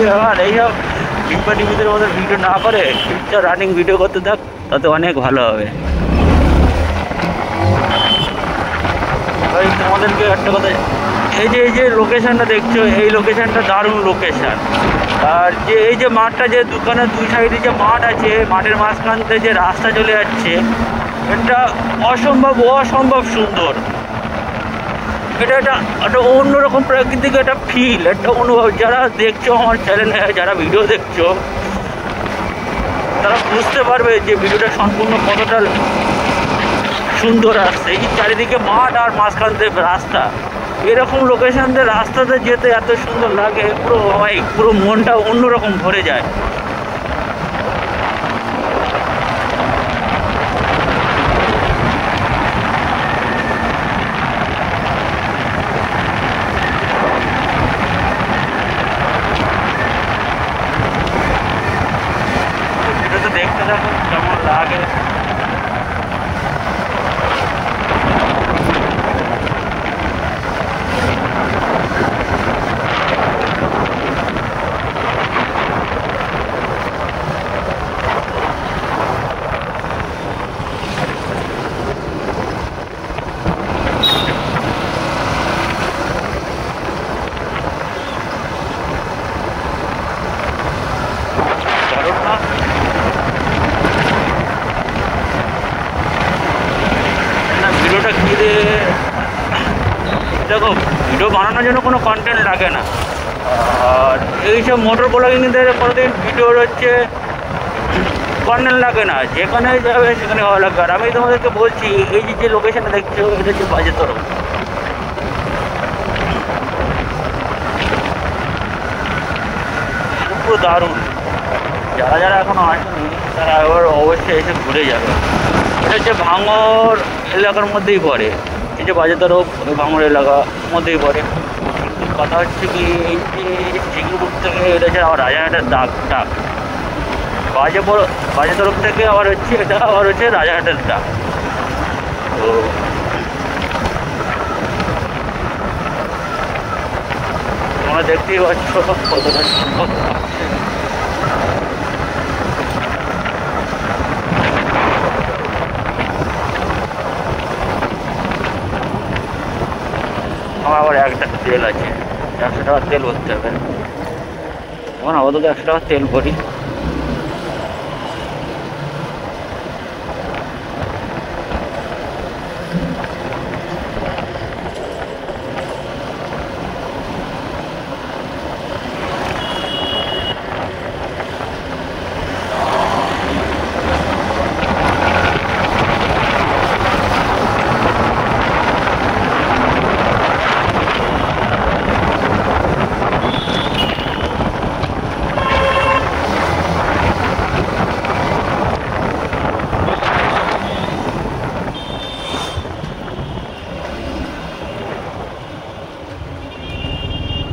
ব্যাপার, এইসব টিপা টিপিদের মধ্যে ভিডিও না করে রানিং ভিডিও করতে থাক, তাতে অনেক ভালো হবে। তোমাদেরকে একটা কথা, এই যে লোকেশানটা দেখছো, এই লোকেশানটা দারুণ লোকেশান। আর যে এই যে মাঠটা, যে দোকানের দুই সাইডে যে মাঠ আছে, মাঠের মাঝখান থেকে যে রাস্তা চলে যাচ্ছে, এটা অসম্ভব সুন্দর। এটা একটা অন্যরকম প্রাকৃতিক একটা ফিল, একটা অনুভব। যারা দেখছো আমার চ্যানেলে, যারা ভিডিও দেখছো, তারা বুঝতে পারবে যে ভিডিওটা সম্পূর্ণ কতটা সুন্দর আসছে। এই চারিদিকে মাঠ আর মাঝখান থেকে রাস্তা, এরকম লোকেশানদের রাস্তাতে যেতে এত সুন্দর লাগে, পুরো মনটা অন্যরকম ভরে যায়। এটা তো দেখতে দেখো কেমন লাগে। ভিডিওটা ঘিরে দেখো, ভিডিও বানানোর জন্য কোনো কন্টেন্ট লাগে না। আর এইসব মোটর ব্লগিংদের কোনোদিন ভিডিওর হচ্ছে কন্টেন্ট লাগে না, যেখানে যাবে সেখানে ভালো লাগবে। আর আমি তোমাদেরকে বলছি, এই যে লোকেশানটা দেখছো, এটা হচ্ছে বাজেতরফ। পুরো দারুণ। যারা এখনো আসেনি তারা এবার অবশ্যই এসে ঘুরে যাবে। এটা হচ্ছে ভাঙড় এলাকার মধ্যেই পড়ে, এই যে বাজেতরফ ভাঙড় এলাকার মধ্যেই পড়ে। কিন্তু কথা হচ্ছে কি, এই যে চিংড়িপুর থেকে এটা হচ্ছে আবার রাজারহাটের ডাক, বাজেতরফ থেকে আবার হচ্ছে এটা আবার হচ্ছে রাজারহাটের ডাক। তো তোমরা দেখতেই পাচ্ছ কতটা সম্ভব। আমার আবার 1 টাকা তেল আছে, 100 টাকা তেল ভরতে হবে। এখন আপাতত 100 টাকা তেল ভরি।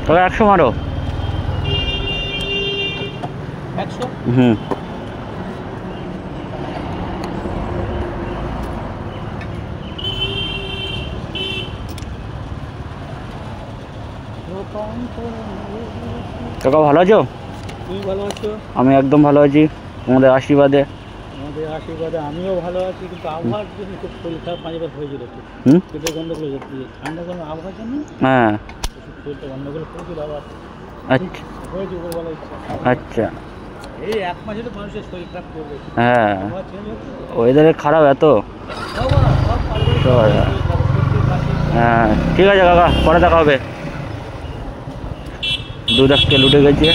তবে 100 মারো। 100? হুম। কাকা ভালো আছো? তুমি ভালো আছো? আমি একদম ভালো আছি, তোমাদের আশীর্বাদে। আমিও ভালো আছি, কিন্তু আবহাওয়ার জন্য খুব শরীর খারাপ মাঝে হয়েছিল। পেটে গন্ডগোল হচ্ছে, ঠান্ডা গরম আবহাওয়ার জন্য। হ্যাঁ, শরীরটা গন্ডগোল হয়েছিল আবার। আচ্ছা হয়েছে উপরবেলা ইচ্ছা। আচ্ছা। এই 1 মাসে তো মানুষের শরীর খারাপ করবে। হ্যাঁ, ওয়েদারে খারাপ এত। হ্যাঁ ঠিক আছে কাকা, পরে দেখা হবে। দুধ একটা লুটে গেছে।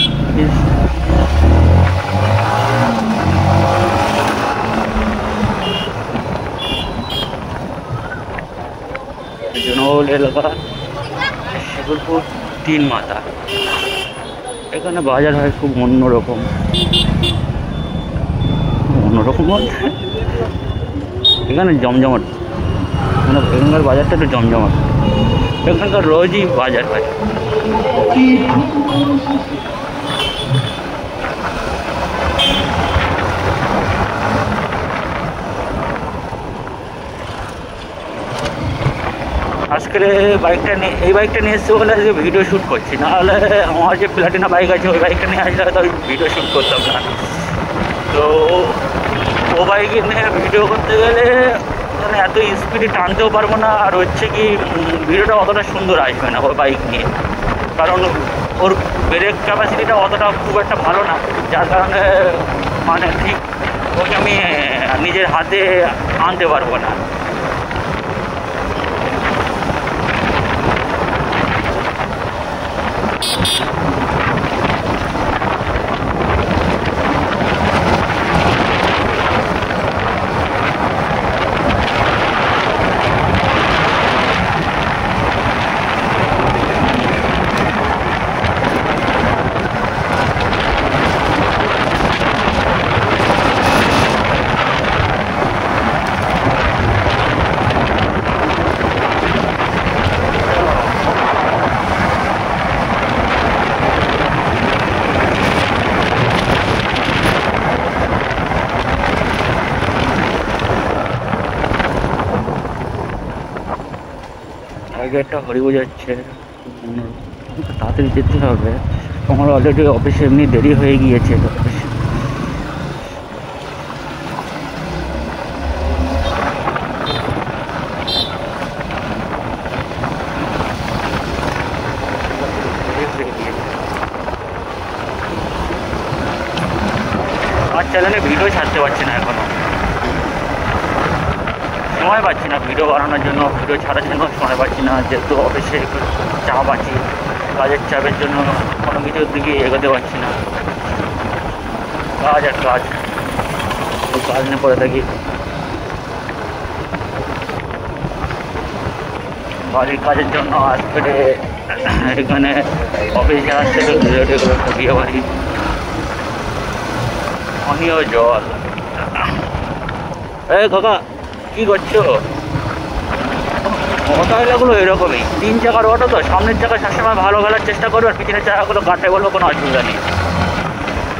জনবহুল এলাকা, শিবপুর 3 মাথা। এখানে বাজার হয় খুব অন্যরকম বলতে এখানে জমজমাট, মানে এখানকার বাজারটা একটু জমজমাট। এখানকার রোজই বাজার হয়। আজকে বাইকটা নিয়ে এই বাইকটা নিয়ে এসেছি বলে আজকে ভিডিও শ্যুট করছি, নাহলে আমার যে প্লাটিনা বাইক আছে ওই বাইকটা নিয়ে আসলে হয়তো আমি ভিডিও শ্যুট করতাম না। তো ও বাইকে নিয়ে ভিডিও করতে গেলে মানে এত স্পিডে টানতেও পারবো না, আর হচ্ছে কি ভিডিওটা অতটা সুন্দর আসবে না ওই বাইক নিয়ে, কারণ ওর ব্রেক ক্যাপাসিটিটা অতটা খুব একটা ভালো না, যার কারণে মানে ঠিক ওকে আমি নিজের হাতে আনতে পারবো না। আগে একটা হরি বোঝাচ্ছে, তাড়াতাড়ি যেতে হবে, আমার অলরেডি অফিসে এমনি দেরি হয়ে গিয়েছে। আমার চ্যানেলে ভিডিও ছাড়তে পারছি না, এখনো সময় পাচ্ছি না ভিডিও বানানোর জন্য, ভিডিও ছাড়ার জন্য সময় পাচ্ছি না, যেহেতু অফিসে একটু চাপ আছি, কাজের চাপের জন্য কোনো কিছুর দিকে এগোতে পারছি না। কাজ আর কাজ, ওই কাজ নিয়ে পড়ে থাকি। বাড়ির কাজের জন্য আজকে এখানে অফিস যাওয়ার থেকে বিয়ে বাড়ি, পানীয় জল। এই কাকা কী করছো? অটোগুলো এরকমই, 3 চাকার অটো তো, সামনের চাকা সবসময় ভালো ফেলার চেষ্টা করবে, আর পিছনের চাকাগুলো কাটে বলবো, কোনো অসুবিধা নেই।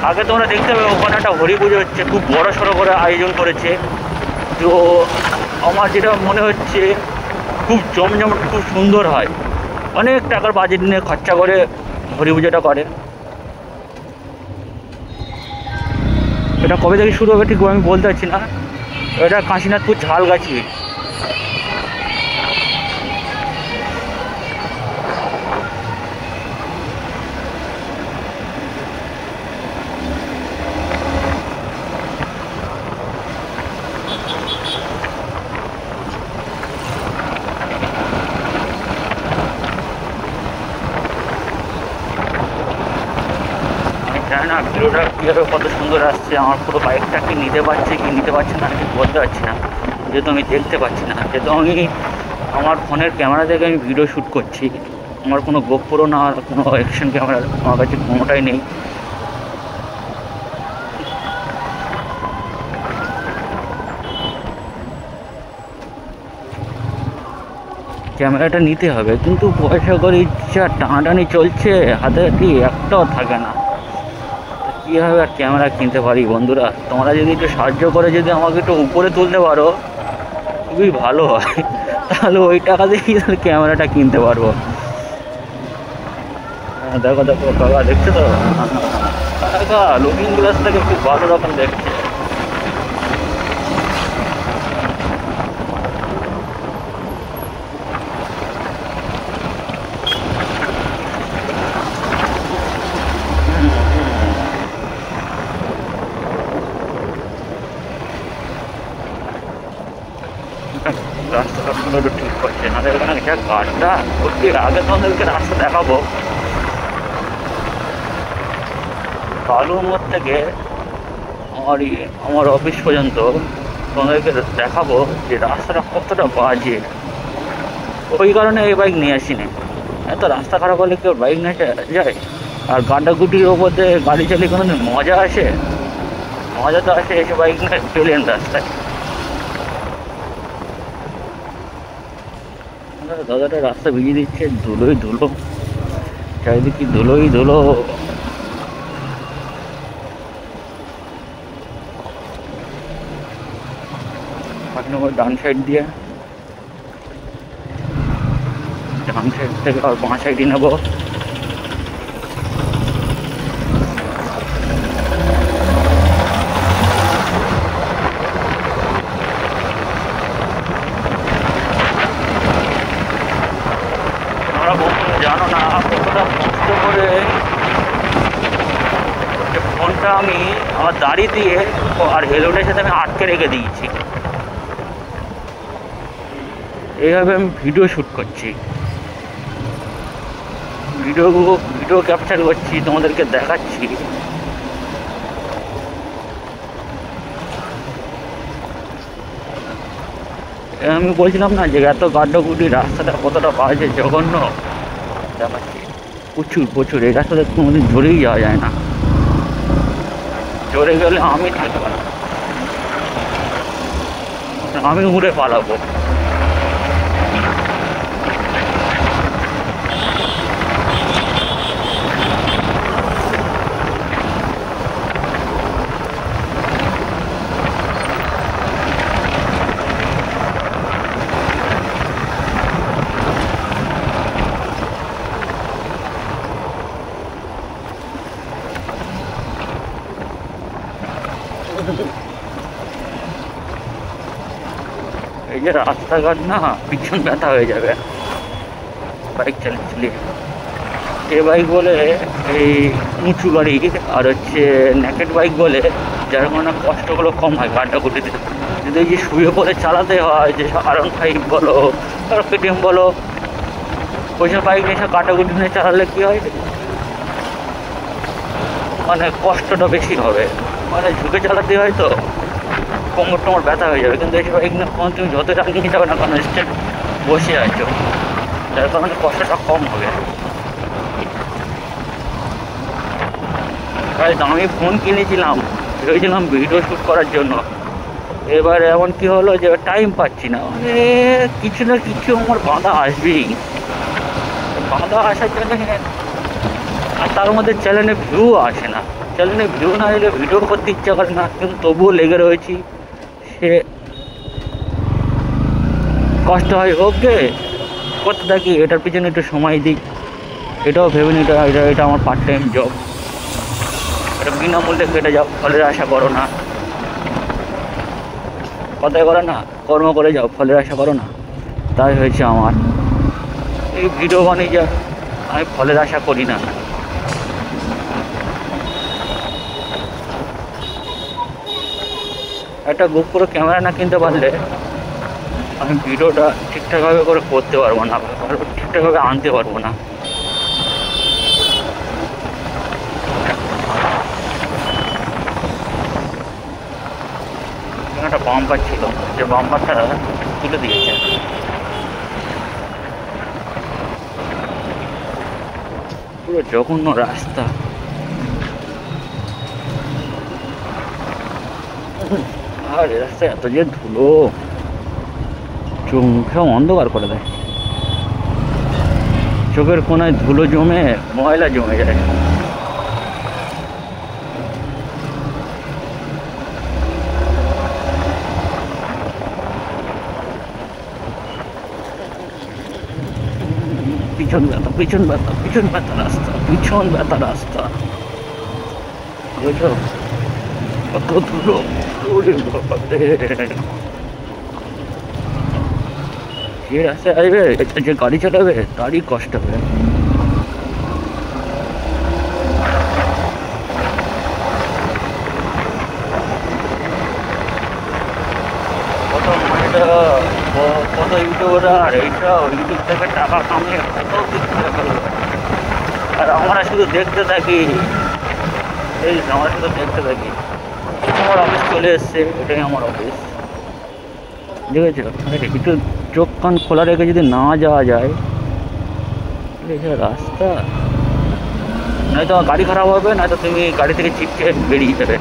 আগে তোমরা দেখতে হবে ওখানে একটা হরি পুজো হচ্ছে, খুব বড় সড়ো করে আয়োজন করেছে। তো আমার যেটা মনে হচ্ছে খুব জমজমাট, খুব সুন্দর হয়, অনেক টাকার বাজেট নিয়ে খরচা করে হরি পুজোটা করে। এটা কবে থেকে শুরু হবে ঠিক আমি বলতে পারছি না। এটা কাশীনাথপুর ঝালগাছি। জানি না ভিডিওটা কীভাবে কত সুন্দর আসছে, আমার পুরো বাইকটা কি নিতে পারছে কি নিতে পারছে না ঠিক বলতে পারছি না, যেহেতু আমি দেখতে পাচ্ছি না, যেহেতু আমি আমার ফোনের ক্যামেরা থেকে আমি ভিডিও শ্যুট করছি, আমার কোনো গোপ্রো না কোনো অ্যাকশন ক্যামেরা আমার কাছে কোনোটাই নেই। ক্যামেরাটা নিতে হবে, কিন্তু পয়সা করে ইচ্ছা টানাটানি চলছে, হাতে কি একটাও থাকে না, কীভাবে আর ক্যামেরা কিনতে পারি? বন্ধুরা তোমরা যদি একটু সাহায্য করে যদি আমাকে একটু উপরে তুলতে পারো খুবই ভালো হয়, তাহলে ওই টাকা দিয়েই তাহলে ক্যামেরাটা কিনতে পারবো। দেখো দেখো কাকা দেখছো তো, কাকা লুকিং গ্লাসটাকে খুব ভালো রকম দেখছে। রাস্তাটা পুরো ঠিক করছে, নাহলে এখানে যা গাড়টা করতে, আগে তোমাদেরকে রাস্তা দেখাবো। কালুর মোড় থেকে আমার অফিস পর্যন্ত তোমাদেরকে দেখাবো যে রাস্তাটা কতটা বাজে। ওই কারণে এই বাইক নিয়ে আসিনি, এত রাস্তা খারাপ হলে কেউ বাইক নিয়ে যায়? আর গাড্ডাগুটির ওপর দিয়ে গাড়ি চালিয়ে কোনো মজা আসে? মজা তো আসে এসে বাইক নিয়ে প্লেন রাস্তায়। দাদাটা রাস্তা ভিজিয়ে দিচ্ছে, ধুলোই ধুলো, চারিদিকে ধুলোই ধুলো। ডান সাইড দিয়ে ডান সাইড থেকে আর বাঁ সাইডে নেবো। জানো না কতটা কষ্ট করে ফোনটা আমি আমার দাড়ি দিয়ে আর হেলমেটের সাথে আমি আটকে রেখে দিয়েছি। এইভাবে আমি ভিডিও শ্যুট করছি, ভিডিও ক্যাপচার করছি, তোমাদেরকে দেখাচ্ছি। আমি বলছিলাম না যে এত গাড্ডাগুডি রাস্তাটা কতটা বাজে, জঘন্য দেখাচ্ছি। প্রচুর এই রাস্তাতে কোনোদিন জোরেই যাওয়া যায় না, জোরে গেলে আমি থাকবো না, আমি উড়ে পালাবো। এই যে রাস্তাঘাট না, পিছন ব্যথা হয়ে যাবে বাইক চালিয়ে। এ বাইক বলে এই উঁচু গাড়ি, আর হচ্ছে নেকেট বাইক বলে যার কারণে কষ্টগুলো কম হয় গাড্ডাগুটিতে। যদি এই যে শুয়ে পড়ে চালাতে হয়, যে R15 বলো আর KTM বলো, ওইসব বাইক নিয়ে সব গাড্ডাগুটি নিয়ে চালালে কী হয়, মানে কষ্টটা বেশি হবে, মানে ঝুঁকে চালাতে হয় তো কোমর টোমর ব্যথা হয়ে যাবে। কিন্তু এইসব বাইক নিয়ে তুমি যত চালিয়ে যাবে না, কারণ স্টেট বসে আছো, যার কারণে কষ্টটা কম হবে। তাই দামি ফোন কিনেছিলাম, ভেবেছিলাম ভিডিও শ্যুট করার জন্য। এবার এমন কি হলো যে টাইম পাচ্ছি না, মানে কিছু না কিছু আমার বাধা আসবেই। বাধা আসার জন্য, আর তার মধ্যে চ্যানেলে ভিউ আসে না, চ্যানেলে ভিউ না এলে ভিডিও করতে ইচ্ছা করে না, কিন্তু তবুও লেগে রয়েছি। সে কষ্ট হয়, ওকে করতে থাকি, এটার পিছনে একটু সময় দিই। এটাও ভেবে নি এটা আমার পার্ট টাইম জব, এটা বিনামূল্যে কেটে যাও, ফলের আশা করো না। কথায় করে না, কর্ম করে যাও, ফলের আশা করো না। তাই হয়েছে আমার এই ভিডিও বানিয়ে যা, আমি ফলের আশা করি না। একটা GoPro ক্যামেরা না কিনতে পারলে আমি ভিডিওটা ঠিকঠাকভাবে করে করতে পারবো না, ঠিকঠাকভাবে আনতে পারবো না। একটা বাম্পার ছিল, যে বাম্পারটা তুলে দিয়েছে। পুরো জঘন্য রাস্তা, আর এই রাস্তায় এত যে ধুলো, চোখ মুখে অন্ধকার করে দেয়। চোখের কোনায় ধুলো জমে, ময়লা জমে যায়। পিছন ব্যথা রাস্তা বুঝছো, কত ধুলো। যে রাস্তায় আসবে, যে গাড়ি চালাবে তারই কষ্ট হবে। কত ইউটিউবার এইসব ইউটিউব থেকে টাকা কামিয়ে কত কিছু করে, আর আমরা শুধু দেখতে থাকি। আমরা শুধু দেখতে থাকি। আমার অফিস চলে এসছে, এটাই আমার অফিস, দেখেছো। একটু চোখ কান খোলা রেখে যদি না যাওয়া যায়, রাস্তা নয়তো গাড়ি খারাপ হবে, নয়তো তুমি গাড়ি থেকে চিপকে বেরিয়ে যাবে।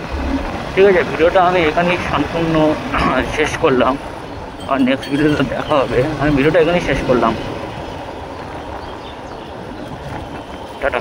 ঠিক আছে, ভিডিওটা আমি এখানেই সম্পূর্ণ শেষ করলাম, আর নেক্সট ভিডিওতে দেখা হবে। আমি ভিডিওটা এখানেই শেষ করলাম, টাটা।